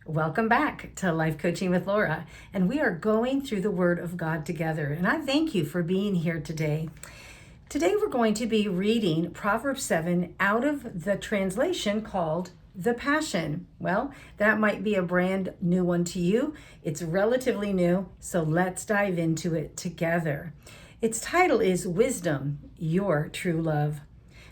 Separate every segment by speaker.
Speaker 1: Welcome back to Life Coaching with Laura, and we are going through the Word of God together. And I thank you for being here today. Today we're going to be reading Proverbs 7 out of the translation called The Passion. Well, that might be a brand new one to you. It's relatively new, so let's dive into it together. Its title is Wisdom, Your True Love.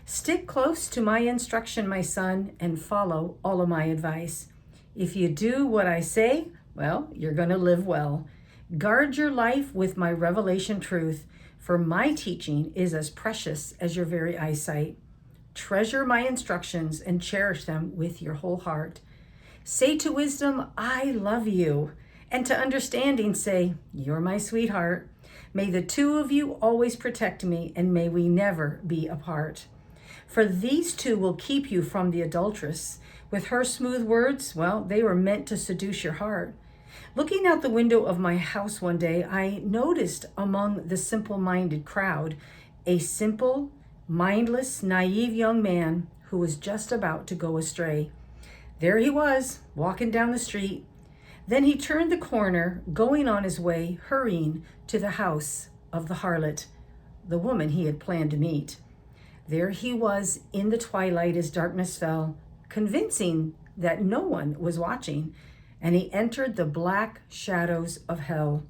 Speaker 1: Stick close to my instruction, my son, and follow all of my advice. If you do what I say, well, you're going to live well. Guard your life with my revelation truth, for my teaching is as precious as your very eyesight. Treasure my instructions and cherish them with your whole heart. Say to wisdom, I love you. And to understanding say, you're my sweetheart. May the two of you always protect me, and may we never be apart. For these two will keep you from the adulteress. With her smooth words, well, they were meant to seduce your heart. Looking out the window of my house one day, I noticed among the simple-minded crowd a simple, mindless, naive young man who was just about to go astray. There he was, walking down the street. Then he turned the corner, going on his way, hurrying to the house of the harlot, the woman he had planned to meet. There he was in the twilight as darkness fell, convincing that no one was watching, and he entered the black shadows of hell.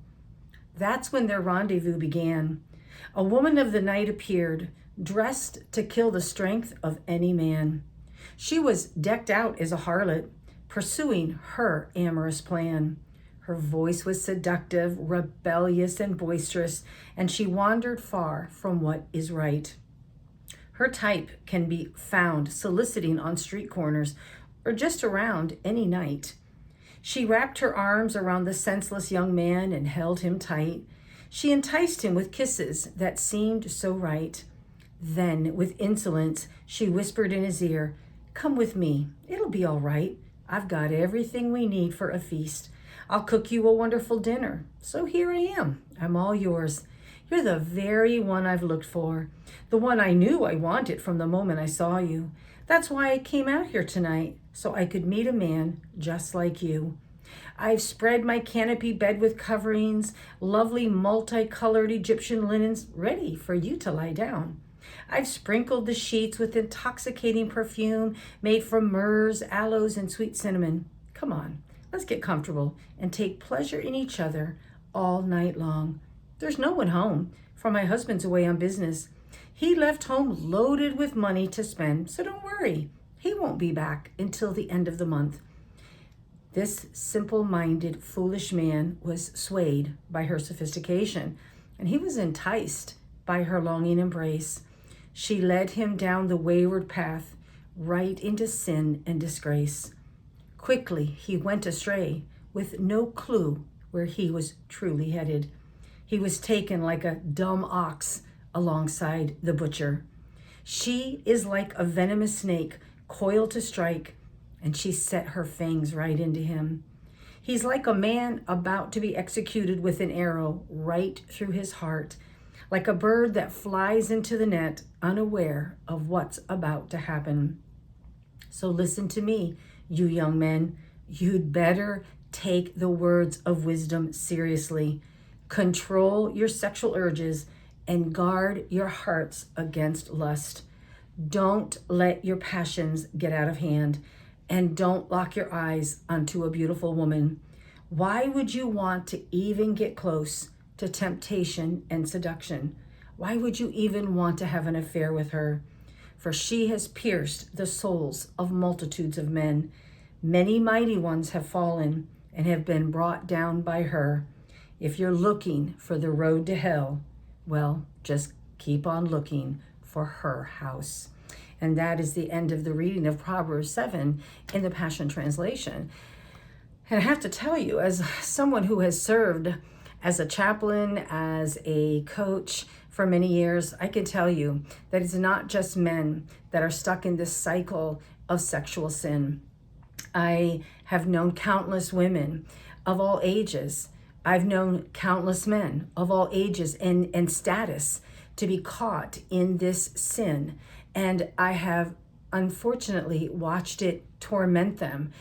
Speaker 1: That's when their rendezvous began. A woman of the night appeared, dressed to kill the strength of any man. She was decked out as a harlot, pursuing her amorous plan. Her voice was seductive, rebellious, and boisterous, and she wandered far from what is right. Her type can be found soliciting on street corners or just around any night. She wrapped her arms around the senseless young man and held him tight. She enticed him with kisses that seemed so right. Then, with insolence, she whispered in his ear, "Come with me, it'll be all right. I've got everything we need for a feast. I'll cook you a wonderful dinner. So here I am, I'm all yours. You're the very one I've looked for, the one I knew I wanted from the moment I saw you. That's why I came out here tonight, so I could meet a man just like you. I've spread my canopy bed with coverings, lovely multicolored Egyptian linens, ready for you to lie down. I've sprinkled the sheets with intoxicating perfume made from myrrhs, aloes, and sweet cinnamon. Come on, let's get comfortable and take pleasure in each other all night long. There's no one home, for my husband's away on business. He left home loaded with money to spend, so don't worry. He won't be back until the end of the month." This simple-minded, foolish man was swayed by her sophistication, and he was enticed by her longing embrace. She led him down the wayward path, right into sin and disgrace. Quickly he went astray, with no clue where he was truly headed. He was taken like a dumb ox alongside the butcher. She is like a venomous snake coiled to strike, and she set her fangs right into him. He's like a man about to be executed with an arrow right through his heart, like a bird that flies into the net, unaware of what's about to happen. So listen to me, you young men. You'd better take the words of wisdom seriously. Control your sexual urges and guard your hearts against lust. Don't let your passions get out of hand, and don't lock your eyes onto a beautiful woman. Why would you want to even get close to temptation and seduction? Why would you even want to have an affair with her? For she has pierced the souls of multitudes of men. Many mighty ones have fallen and have been brought down by her. If you're looking for the road to hell, well, just keep on looking for her house. And that is the end of the reading of Proverbs 7 in the Passion Translation. And I have to tell you, as someone who has served as a chaplain, as a coach for many years, I can tell you that it's not just men that are stuck in this cycle of sexual sin. I have known countless women of all ages. I've known countless men of all ages and status to be caught in this sin. And I have unfortunately watched it torment them,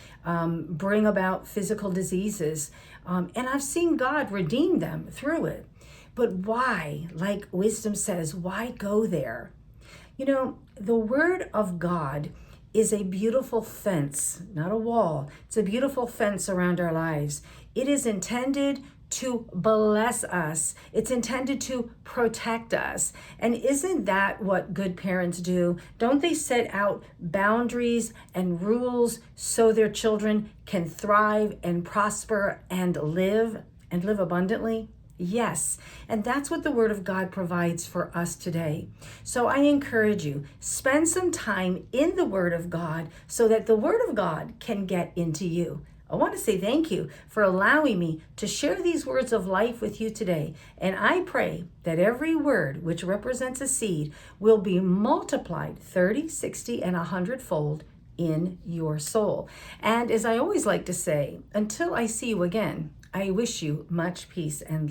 Speaker 1: bring about physical diseases. And I've seen God redeem them through it. But why, like wisdom says, why go there? You know, the word of God is a beautiful fence, not a wall. It's a beautiful fence around our lives. It is intended to bless us. It's intended to protect us. And isn't that what good parents do? Don't they set out boundaries and rules so their children can thrive and prosper and live abundantly? Yes, and that's what the Word of God provides for us today. So I encourage you, spend some time in the Word of God so that the Word of God can get into you. I want to say thank you for allowing me to share these words of life with you today. And I pray that every word which represents a seed will be multiplied 30, 60, and 100-fold in your soul. And as I always like to say, until I see you again, I wish you much peace and love.